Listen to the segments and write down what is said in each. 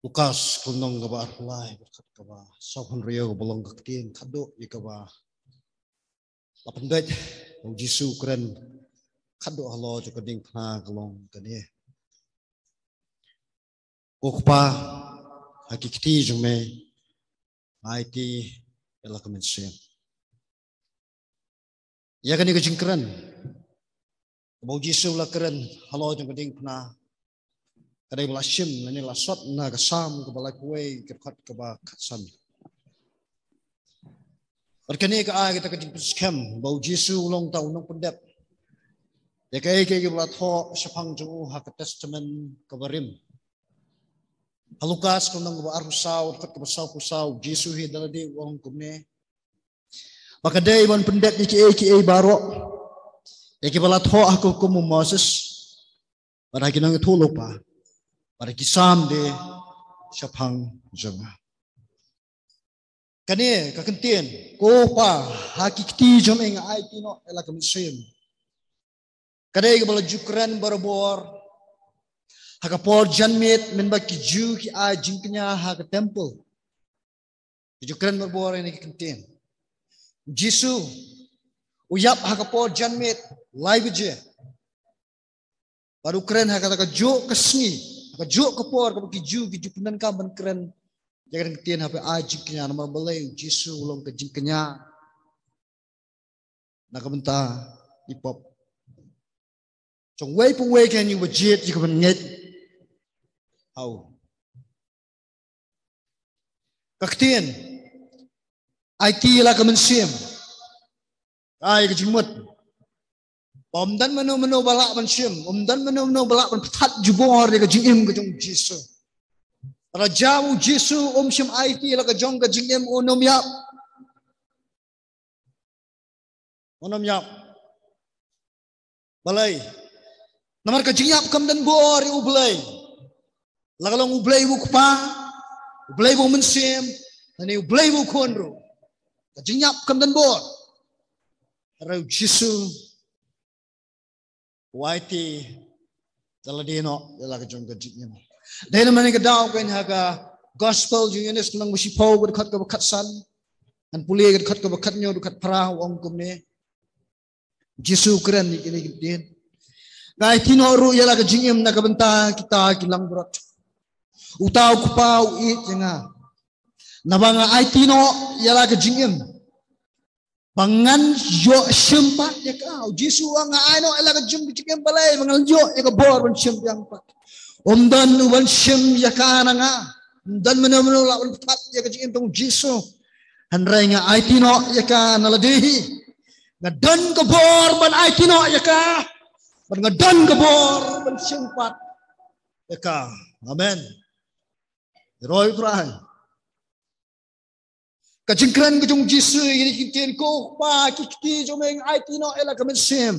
Lukas kunong gaba arlay berkat gaba sohon rio bolong kaktin kado ikaba lapandai o Jisu keren kado halo juga ding pna galong kani okpa hakikti jume IT ela kemensian ya kani kejing keren o Jisu la keren halo juga ding pna kadai belasim nani lasot na kasam ke balai kuai kerkat ke bakasan. Berkini ke ay kita kejing piskem bau Jisu long tau nong pendep. Ya kai kai belat ho sepang juu hak testament kebarim. Halukas kunang ke arusau kat ke besau pusau Jisu hi daladi wong kumne. Maka dai wan pendep ni ki baro. Ya ki belat ho aku kumu Moses. Pada kinang itu lupa. Pada kisam de syapang jonga. Kani kakentien ko pa hakikti jom eng ai tino ela kamisim. Kadai ke bala jukran barbor hakapor janmit men ba ki ju ki a jingknya hak temple. Jukran barbor ini kakentien. Jisu uyap hakapor janmit live je. Baru keren hakata jo kesni. Kajuk kepor kamu kiju penan kamu keren jangan ketien hape ajik kenya nama balai Jisu ulong kejing kenya nak benta ipop cong wei pun wei kan you wajit jika menet au kaketien IT lah kemensim ai kejing mut Omdan menu balak mensim, omdan menu balak menpat jubor dia kejingim kejong Jisu. Rajawu Jisu sim IT lah kejong kejingim onom yap. Balai. Namar kejingap kamdan bor ublay. Lagalong ublay bu kupa, ublay bu mensim, dan ublay bu konro. Kejingap kamdan bor. Raw Jisu Waiti daladino dala kejong kejingnya. Dahil naman ikadaw kain haga gospel junginis nang musipaw berkat kabakatsan an puli berkat kabakatnyo berkat parah wong kumne. Jisu keren ini din. Ngai tinoru yala kejingim na kabenta kita kilang berat. Utaw kupaw it nga. Nabanga ay tino yala kejingim. Pangan yo sempat ya kau Jisu ang ano ela ka jum kichim balay mangal yo ya ka bor ban sem yang pat omdan uban sem ya kana nga dan menamno la ban pat ya ka jim tong Jisu hanray nga ay tino ya ka naladehi nga dan ka bor ban ay tino ya ka ban nga dan ka bor ban sempat ya ka amen roy pray Kajingkran kejong Jisu ini kitien ko pa kikti jomeng ai tino ela kamensem.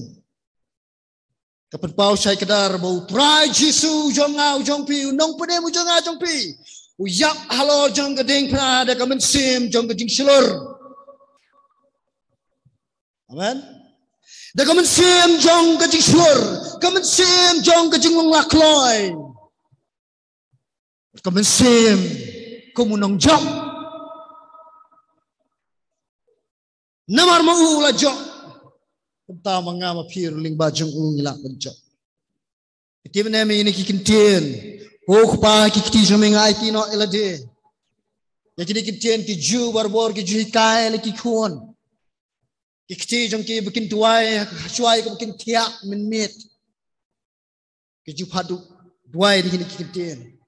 Kapan pau sai kadar bau try Jisu jongau jongpi nong pene mu jonga jongpi. Uyak halo jong gedeng pra da kamensem jong kejing silur. Amen. Da kamensem jong kejing silur, kamensem jong kejing lakloi. Kamensem kumunong jong Namar mau lajok, kita mengama pirling bajang ngilak lajok. Itu mana ini kikintien, pa kikti jomeng IT no elade. Ya kini kikintien kiju barbor kiju hikai lagi kuon. Kikti jom ki bikin tuai, suai ke bikin tiak menit. Kiju padu tuai di kini kikintien.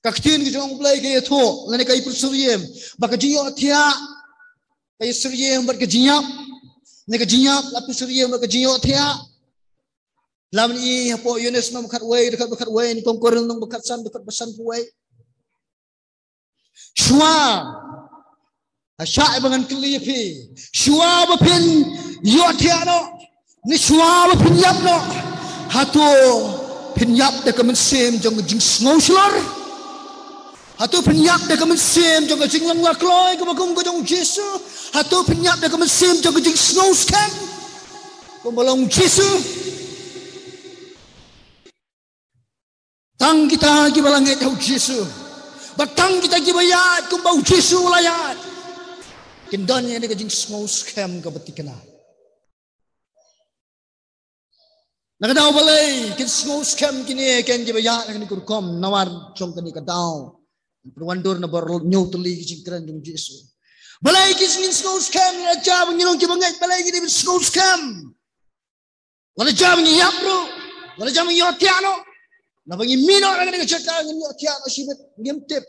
Kakitien kiju mulai kaya tu, lene kaya persuriem, baka jiyo tiak. Kaya surya berkejinyap, nega jinyap, lapi surya berkejinyap tiap. Laman i hapo Yunus na dekat way, ni kongkoril nang dekat besan puway. Shua, asya ibangan kelipi. Shua bapin yotiano, ni shua bapin yap no. Hato pinyap de kemensim jong jing snowslar. Hatu penyak dah kemensim jong kejing lang lakloi ke bagong kejong Jisu. Hatu penyak dah kemensim jong kejing snowscan. Pembalong Jisu. Tang kita lagi balangit hau Jisu. batang kita gibayat kumbau Yesu layat kindan yang ni kajing small scam ka batikana nakadaw balay kin small scam kini ken gibayat ni kurkom nawar chong kani kadaw perwandur na bar nyutli kajing kran jong Yesu balay kis min small scam raja bangilong gibangai balay kini small scam wala jam ni yapro wala jam ni yotiano na bangi mino ang nagchaka ng yotiano sibet ngimtip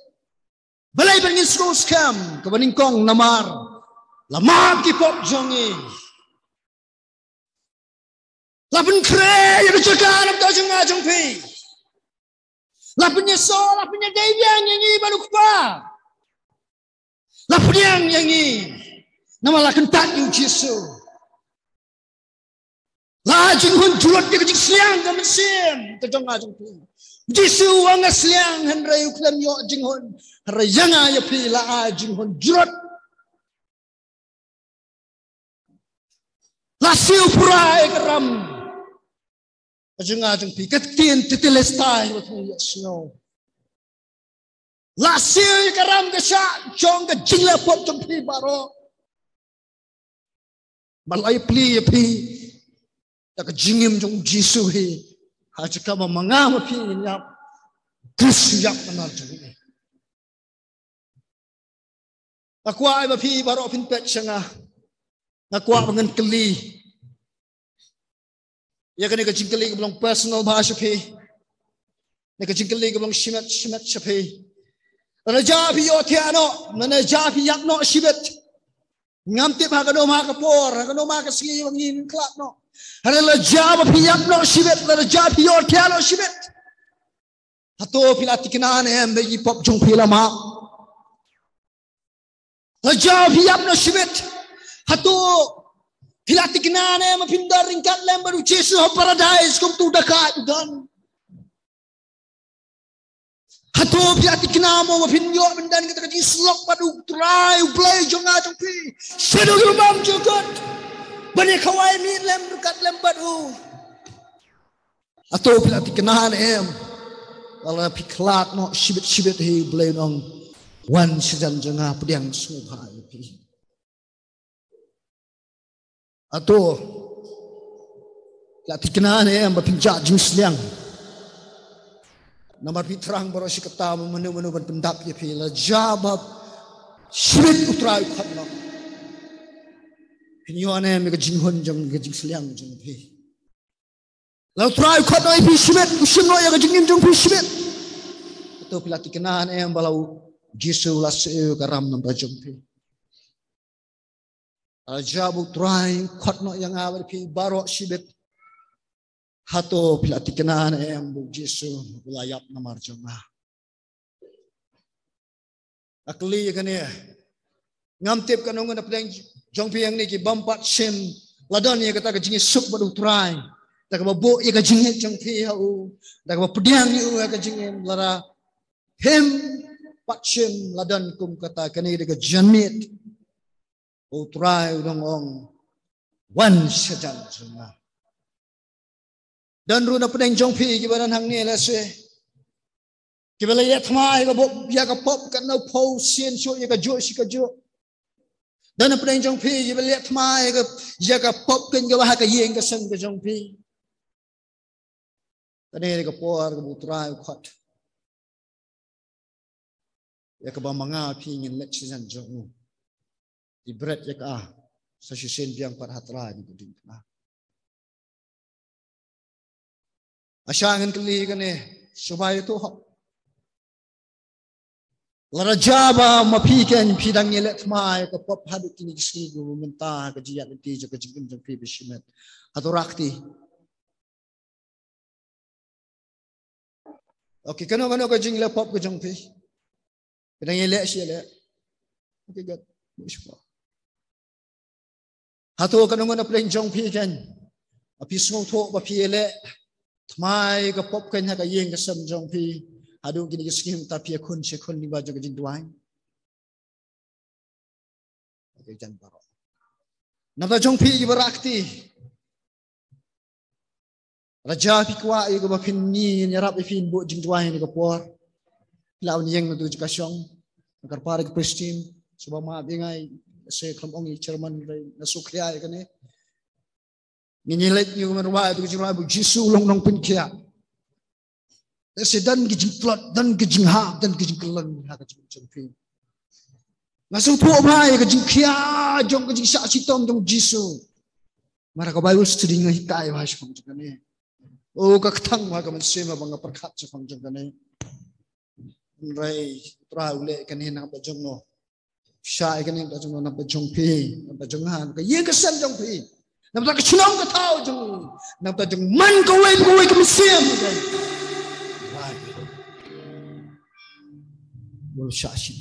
balay bangin small scam kabaning kong namar lamag ki pop jongi laban kre yung nagchaka ng tajong nga jong pi laban niya so laban niya dayang yang i baluk pa laban yang i namalakan tat yung Yesu lajing hun jurat dia kecik siang ke mesin tajong nga jong pi Yesu ang asliang hanray uklam yo jing hun hanray yanga ya pi la jing hun jurat la siu purai karam tajong nga jong pi katin titilestai wat Yesu la siu karam ka sha jong ka jingla pop jong pi baro balai pli ya pi tak jingim jong Yesu hi hajika mamanga mapi nyap Kristu yak benar jong ni aku ai mapi baro pin pet sanga aku bangan keli ya kene ka jingkeli belong personal bahasa pi ne ka jingkeli belong shimet chapi raja pi yotiano mana japi yakno shibet ngamtip ha kano ma ka por ha kano ma ka sigi wangin klak no Harala jaba piyak no shibet, harala jaba piyor kya no shibet. Hato pilati kinan em begi pop jong pila ma. Harala jaba piyak no shibet. Hato pilati kinan em pindar ringkat lem baru Yesu ho paradise kum tu dekat dan. Hato pilati kinan mo pinyo bendan kita kaji slok padu try play jong a jong pi. Sedo gelubam jogot. Bani kawai mi lem dekat lembat atau bila dikenahan em kalau piklat no shibet hi blame on wan sejan jengah pediang suha pi atau bila dikenahan em berpinjak jus liang nama pitrang baru si kata menu pendap ye pi la jabab shibet utrai khatno Pinyone mi kajing hon jong kajing seliang jong pi. Lalu try khat noi pi shibet usim noi kajing jong pi shibet. Itu pilati kenan em balau Yesu laseu karam nam jong pi. Ajabu try khat noi yang awal pi baro shibet. Hato pilati kenan em bu Yesu layap namar jong ah. Akli kane ngamtip kanong na pedang jong piang ni ki bampat sim ladon ye kata kajing sup badu try tak babo ye kajing jong pi hau tak pediang yu kajing lara hem pat sim ladon kum kata kani de janmit o try dong ong wan sajan sunga dan runa pedang jong pi ki badan hang ni la se ki bela ye thmai ka bob ya ka pop kan no po sien so ye ka jo si ka jo dan apa yang jong pi je beliat mai ke jaga pop kan ke wah ke yeng ke sang ke jong pi tane ke por ke putra khat ya ke bamanga pi ngin lek sisan jong di bread ya ka sa sisen biang par hatra di buding na asangan kali kane supaya tu Lara jaba mapikan pidang yelet mai ke pop habit ini kisi gu mentah ke jiat nanti juga jengkin jengpi besimet atau rakti. Okey, kano ke jeng le pop ke jengpi. Pidang yelet si yelet. Okey, gat. Bismillah. Atau kano pidang jengpi kan. Api semua tu api yelet. Mai ke pop kan ke yeng ke sem jengpi. Aduh gini keskim tapi akun sekon ni baju kejing tuai. Okey jangan baro. Napa jong pi berakti. Raja pi kwa ye ko bapin ni nyarap ipin bu jing tuai ni ko por. lawan yang tu juga syong agar pare ke Prestin sebab ma bingai se kelompok ni Jerman nasukria kan ni ngilet ni merwa tu jira bu Jisu long long pin kia sedan gijing plot dan gijing ha dan gijing kelan ha gijing jengpi masuk tu mai gijing kia jong gijing sa sitom jong Jisu mara ka Bible study ngai kai wa shong kan ni o ka thang wa ka man sema bang perkhat chong kan ni rai traule kan ni na ba jong no shy kan ni ba jong na ba jong pi ba jong han ka ye ka san jong pi na ba ka chnong ka thau jong na ba jong man ka wei ka sem kan bol sha shi